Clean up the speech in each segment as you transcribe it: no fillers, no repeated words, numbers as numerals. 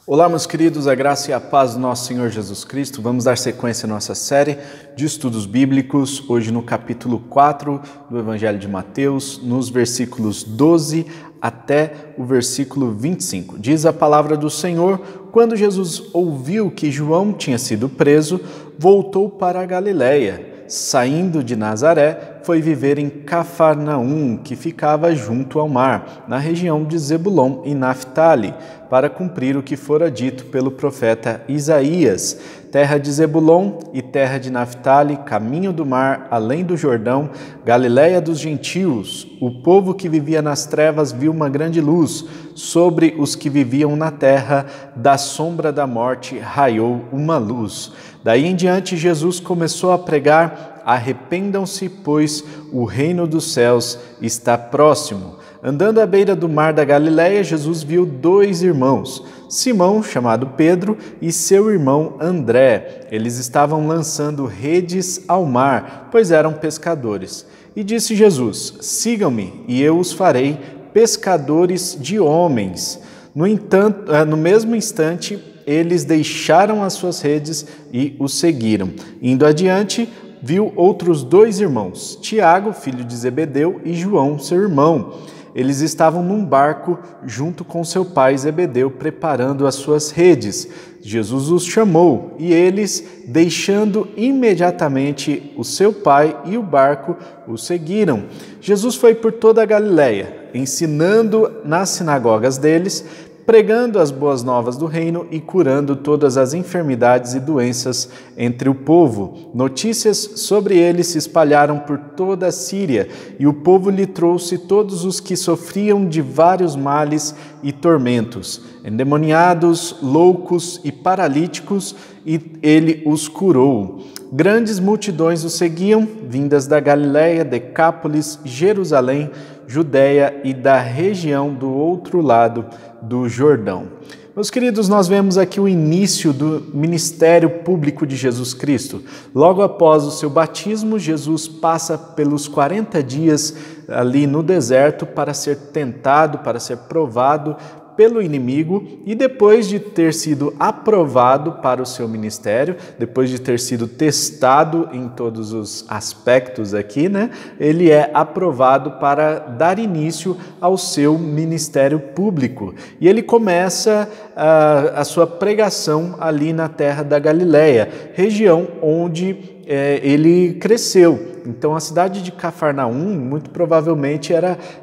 Olá, meus queridos, a graça e a paz do nosso Senhor Jesus Cristo. Vamos dar sequência à nossa série de estudos bíblicos, hoje no capítulo 4 do Evangelho de Mateus, nos versículos 12 até o versículo 25. Diz a palavra do Senhor: quando Jesus ouviu que João tinha sido preso, voltou para a Galiléia. Saindo de Nazaré, foi viver em Cafarnaum, que ficava junto ao mar, na região de Zebulon e Naftali, para cumprir o que fora dito pelo profeta Isaías: terra de Zebulon e terra de Naftali, caminho do mar, além do Jordão, Galiléia dos gentios. O povo que vivia nas trevas viu uma grande luz. Sobre os que viviam na terra, da sombra da morte, raiou uma luz. Daí em diante, Jesus começou a pregar: arrependam-se, pois o reino dos céus está próximo. Andando à beira do mar da Galiléia, Jesus viu dois irmãos, Simão, chamado Pedro, e seu irmão André. Eles estavam lançando redes ao mar, pois eram pescadores. E disse Jesus: sigam-me, e eu os farei pescadores de homens. No mesmo instante, eles deixaram as suas redes e o seguiram. Indo adiante, viu outros dois irmãos, Tiago, filho de Zebedeu, e João, seu irmão. Eles estavam num barco junto com seu pai Zebedeu, preparando as suas redes. Jesus os chamou e eles, deixando imediatamente o seu pai e o barco, o seguiram. Jesus foi por toda a Galiléia, ensinando nas sinagogas deles, pregando as boas novas do reino e curando todas as enfermidades e doenças entre o povo. Notícias sobre ele se espalharam por toda a Síria, e o povo lhe trouxe todos os que sofriam de vários males e tormentos, endemoniados, loucos e paralíticos, e ele os curou. Grandes multidões o seguiam, vindas da Galiléia, Decápolis, Jerusalém, Judéia e da região do outro lado do Jordão. Meus queridos, nós vemos aqui o início do ministério público de Jesus Cristo. Logo após o seu batismo, Jesus passa pelos 40 dias ali no deserto para ser tentado, para ser provado pelo inimigo, e depois de ter sido aprovado para o seu ministério, depois de ter sido testado em todos os aspectos aqui, ele é aprovado para dar início ao seu ministério público. E ele começa a sua pregação ali na terra da Galiléia, região onde ele cresceu. Então, a cidade de Cafarnaum, muito provavelmente,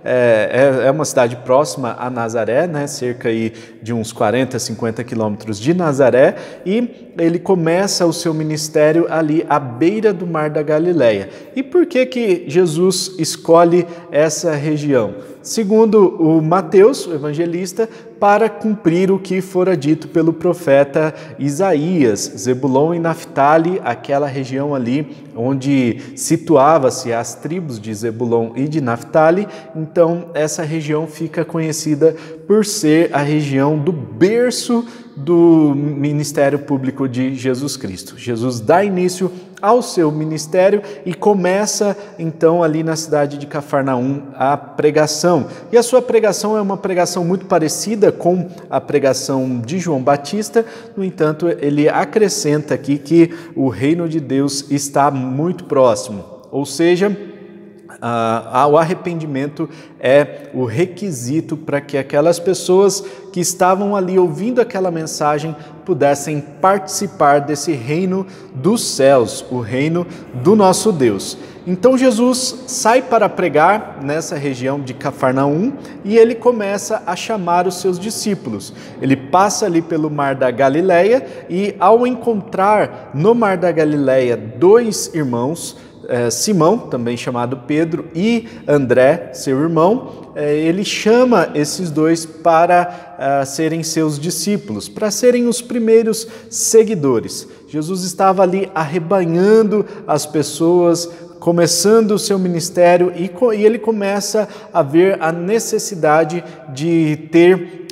é uma cidade próxima a Nazaré, cerca aí de uns 40, 50 quilômetros de Nazaré, e ele começa o seu ministério ali à beira do mar da Galiléia. E por que Jesus escolhe essa região? Segundo o Mateus, o evangelista, para cumprir o que fora dito pelo profeta Isaías: Zebulon e Naftali, aquela região ali onde situava-se as tribos de Zebulon e de Naftali. Então, essa região fica conhecida por ser a região do berço do ministério público de Jesus Cristo. Jesus dá início ao seu ministério e começa então ali na cidade de Cafarnaum a pregação. E a sua pregação é uma pregação muito parecida com a pregação de João Batista. No entanto, ele acrescenta aqui que o reino de Deus está muito próximo, ou seja, o arrependimento é o requisito para que aquelas pessoas que estavam ali ouvindo aquela mensagem pudessem participar desse reino dos céus, o reino do nosso Deus. Então Jesus sai para pregar nessa região de Cafarnaum e ele começa a chamar os seus discípulos. Ele passa ali pelo mar da Galiléia e, ao encontrar no mar da Galiléia dois irmãos, Simão, também chamado Pedro, e André, seu irmão, ele chama esses dois para serem seus discípulos, para serem os primeiros seguidores. Jesus estava ali arrebanhando as pessoas, começando o seu ministério, e ele começa a ver a necessidade de ter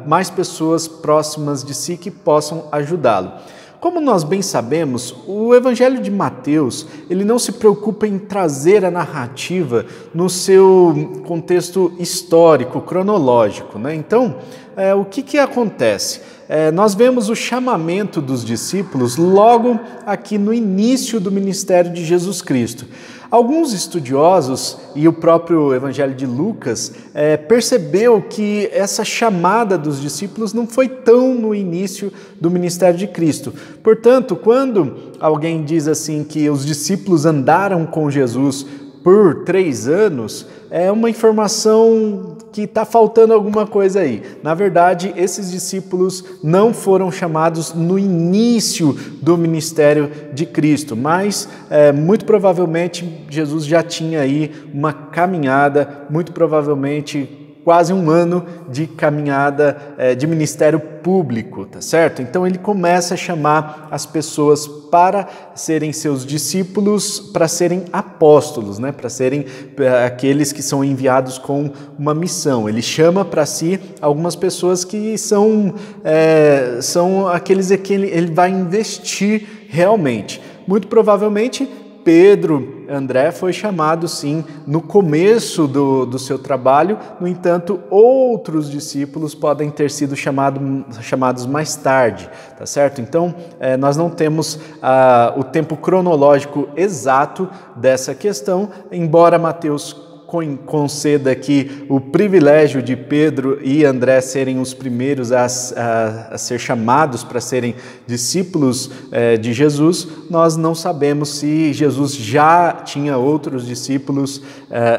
mais pessoas próximas de si que possam ajudá-lo. Como nós bem sabemos, o Evangelho de Mateus, ele não se preocupa em trazer a narrativa no seu contexto histórico, cronológico, né? Então, o que acontece? Nós vemos o chamamento dos discípulos logo aqui no início do ministério de Jesus Cristo. Alguns estudiosos e o próprio Evangelho de Lucas percebeu que essa chamada dos discípulos não foi tão no início do ministério de Cristo. Portanto, quando alguém diz assim que os discípulos andaram com Jesus por 3 anos, é uma informação que está faltando alguma coisa aí. Na verdade, esses discípulos não foram chamados no início do ministério de Cristo, mas muito provavelmente Jesus já tinha aí uma caminhada, muito provavelmente quase 1 ano de caminhada de ministério público, tá certo? Então ele começa a chamar as pessoas para serem seus discípulos, para serem apóstolos, né? Para serem aqueles que são enviados com uma missão. Ele chama para si algumas pessoas que são aqueles que ele vai investir realmente. Muito provavelmente Pedro, André foi chamado sim no começo do seu trabalho, no entanto, outros discípulos podem ter sido chamados mais tarde, tá certo? Então, nós não temos o tempo cronológico exato dessa questão, embora Mateus conceda aqui o privilégio de Pedro e André serem os primeiros a ser chamados para serem discípulos de Jesus, nós não sabemos se Jesus já tinha outros discípulos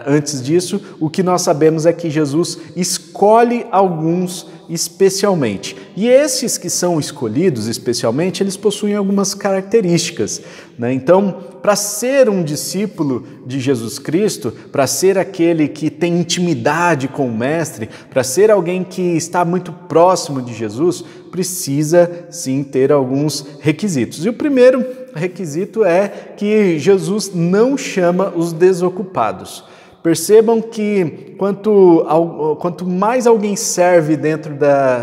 antes disso. O que nós sabemos é que Jesus escolhe alguns especialmente. E esses que são escolhidos especialmente, eles possuem algumas características, né? Então, para ser um discípulo de Jesus Cristo, para ser aquele que tem intimidade com o Mestre, para ser alguém que está muito próximo de Jesus, precisa sim ter alguns requisitos. E o primeiro requisito é que Jesus não chama os desocupados. Percebam que quanto mais alguém serve dentro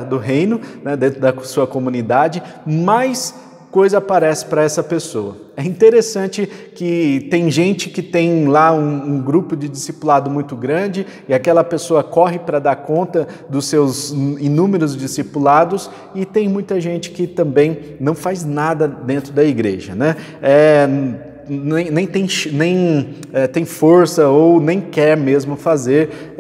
do reino, né, dentro da sua comunidade, mais coisa aparece para essa pessoa. É interessante que tem gente que tem lá um grupo de discipulado muito grande e aquela pessoa corre para dar conta dos seus inúmeros discipulados, e tem muita gente que também não faz nada dentro da igreja, né? Nem tem força ou nem quer mesmo fazer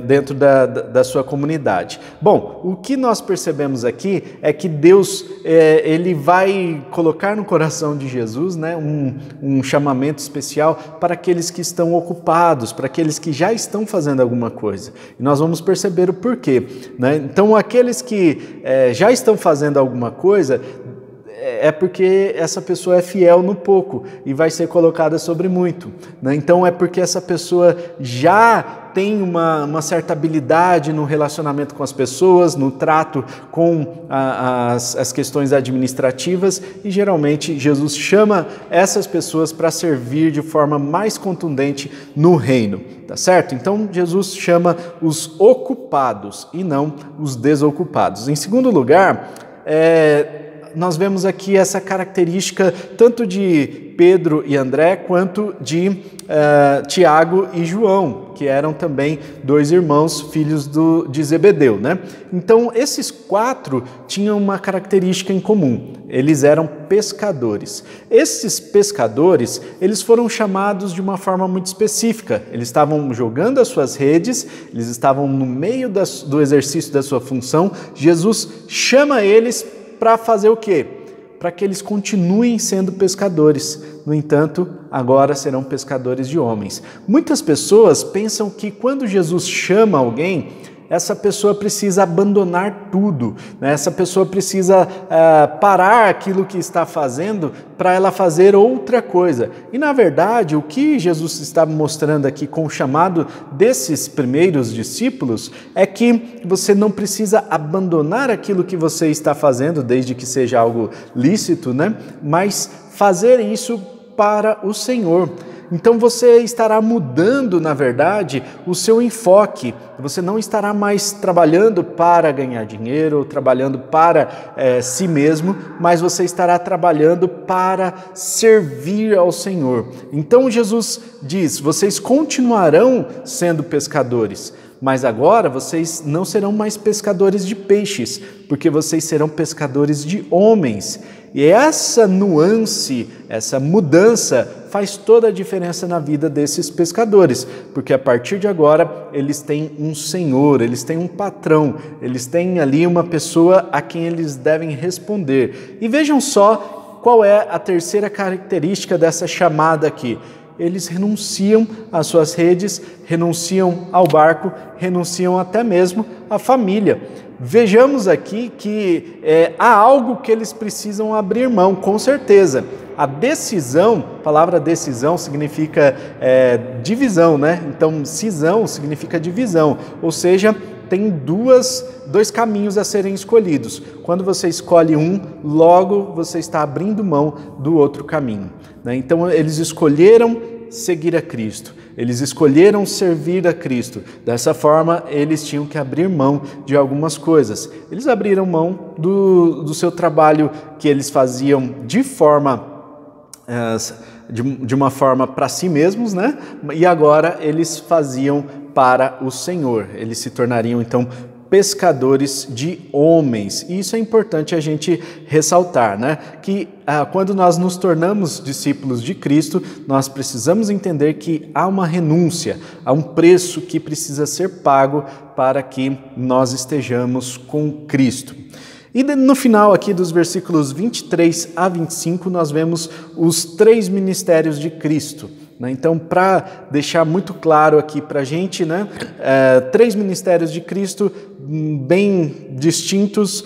dentro da sua comunidade. Bom, o que nós percebemos aqui é que Deus ele vai colocar no coração de Jesus, né, um chamamento especial para aqueles que estão ocupados, para aqueles que já estão fazendo alguma coisa. E nós vamos perceber o porquê, né? Então, aqueles que já estão fazendo alguma coisa, é porque essa pessoa é fiel no pouco e vai ser colocada sobre muito, né? Então é porque essa pessoa já tem uma certa habilidade no relacionamento com as pessoas, no trato com as questões administrativas, e geralmente Jesus chama essas pessoas para servir de forma mais contundente no reino, tá certo? Então Jesus chama os ocupados e não os desocupados. Em segundo lugar, nós vemos aqui essa característica tanto de Pedro e André, quanto de Tiago e João, que eram também 2 irmãos, filhos de Zebedeu, né? Então, esses 4 tinham uma característica em comum: eles eram pescadores. Esses pescadores, eles foram chamados de uma forma muito específica. Eles estavam jogando as suas redes, eles estavam no meio do exercício da sua função. Jesus chama eles para fazer o quê? Para que eles continuem sendo pescadores. No entanto, agora serão pescadores de homens. Muitas pessoas pensam que quando Jesus chama alguém, essa pessoa precisa abandonar tudo, né? Essa pessoa precisa parar aquilo que está fazendo para ela fazer outra coisa. E, na verdade, o que Jesus está mostrando aqui com o chamado desses primeiros discípulos é que você não precisa abandonar aquilo que você está fazendo, desde que seja algo lícito, né? Mas fazer isso para o Senhor. Então você estará mudando, na verdade, o seu enfoque. Você não estará mais trabalhando para ganhar dinheiro ou trabalhando para si mesmo, mas você estará trabalhando para servir ao Senhor. Então Jesus diz: vocês continuarão sendo pescadores, mas agora vocês não serão mais pescadores de peixes, porque vocês serão pescadores de homens. E essa nuance, essa mudança faz toda a diferença na vida desses pescadores, porque a partir de agora eles têm um senhor, eles têm um patrão, eles têm ali uma pessoa a quem eles devem responder. E vejam só qual é a terceira característica dessa chamada aqui. Eles renunciam às suas redes, renunciam ao barco, renunciam até mesmo à família. Vejamos aqui que há algo que eles precisam abrir mão, com certeza. A decisão, a palavra decisão significa divisão, né? Então, cisão significa divisão, ou seja, tem dois caminhos a serem escolhidos. Quando você escolhe um, logo você está abrindo mão do outro caminho, né? Então, eles escolheram seguir a Cristo. Eles escolheram servir a Cristo. Dessa forma, eles tinham que abrir mão de algumas coisas. Eles abriram mão do seu trabalho que eles faziam de uma forma para si mesmos, né? E agora eles faziam para o Senhor. Eles se tornariam, então, pescadores de homens. E isso é importante a gente ressaltar, né? Que quando nós nos tornamos discípulos de Cristo, nós precisamos entender que há uma renúncia, há um preço que precisa ser pago para que nós estejamos com Cristo. E no final aqui dos versículos 23 a 25, nós vemos os 3 ministérios de Cristo. Então, para deixar muito claro aqui para a gente, né, 3 ministérios de Cristo bem distintos.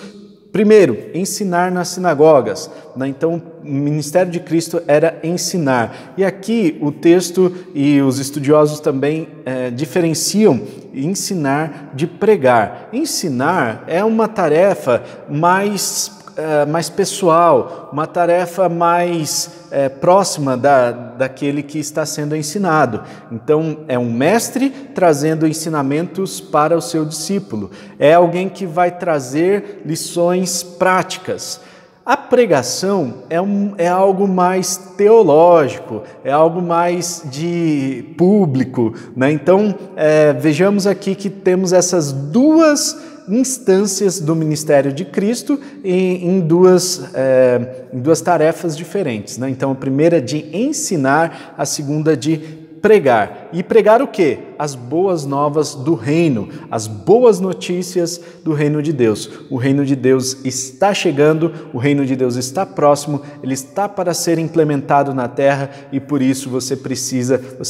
Primeiro, ensinar nas sinagogas. Então, o ministério de Cristo era ensinar. E aqui o texto e os estudiosos também diferenciam ensinar de pregar. Ensinar é uma tarefa mais pessoal, uma tarefa mais próxima daquele que está sendo ensinado. Então, é um mestre trazendo ensinamentos para o seu discípulo. É alguém que vai trazer lições práticas. A pregação é algo mais teológico, é algo mais de público, né? Então, vejamos aqui que temos essas duas instâncias do ministério de Cristo em duas tarefas diferentes, né? Então, a primeira de ensinar, a segunda de pregar. E pregar o quê? As boas novas do reino, as boas notícias do reino de Deus. O reino de Deus está chegando, o reino de Deus está próximo, ele está para ser implementado na terra e por isso você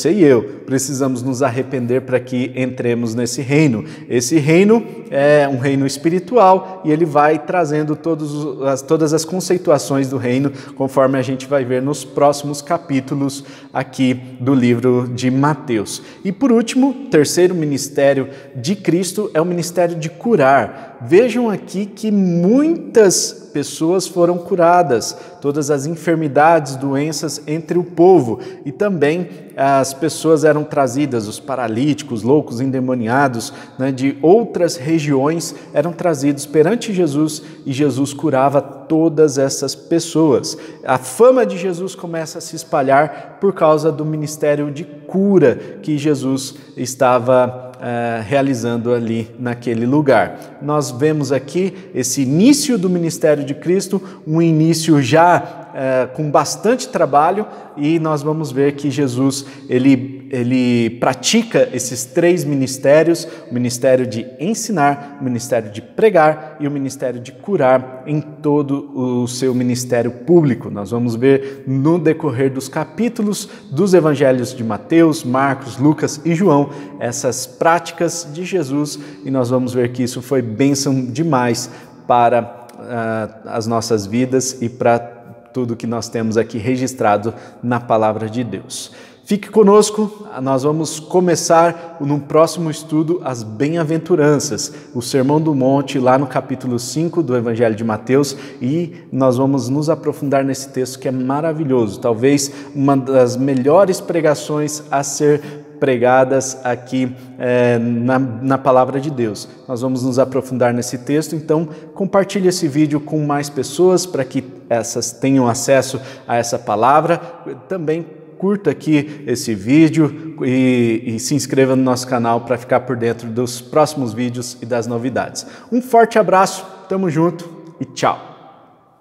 e eu, precisamos nos arrepender para que entremos nesse reino. Esse reino é um reino espiritual e ele vai trazendo todas as conceituações do reino, conforme a gente vai ver nos próximos capítulos aqui do livro de Mateus. E por último, terceiro ministério de Cristo é o ministério de curar. Vejam aqui que muitas pessoas foram curadas, todas as enfermidades, doenças entre o povo, e também as pessoas eram trazidas, os paralíticos, loucos, endemoniados, né, de outras regiões eram trazidos perante Jesus e Jesus curava todas essas pessoas. A fama de Jesus começa a se espalhar por causa do ministério de cura que Jesus estava realizando ali naquele lugar. Nós vemos aqui esse início do ministério de Cristo, um início já com bastante trabalho, e nós vamos ver que Jesus ele pratica esses 3 ministérios, o ministério de ensinar, o ministério de pregar e o ministério de curar em todo o seu ministério público. Nós vamos ver no decorrer dos capítulos dos evangelhos de Mateus, Marcos, Lucas e João essas práticas de Jesus, e nós vamos ver que isso foi bênção demais para as nossas vidas e para tudo que nós temos aqui registrado na palavra de Deus. Fique conosco, nós vamos começar no próximo estudo as bem-aventuranças, o Sermão do Monte, lá no capítulo 5 do Evangelho de Mateus, e nós vamos nos aprofundar nesse texto que é maravilhoso, talvez uma das melhores pregações a ser pregadas aqui na Palavra de Deus. Nós vamos nos aprofundar nesse texto, então compartilhe esse vídeo com mais pessoas para que essas tenham acesso a essa palavra. Também curta aqui esse vídeo e se inscreva no nosso canal para ficar por dentro dos próximos vídeos e das novidades. Um forte abraço, tamo junto e tchau!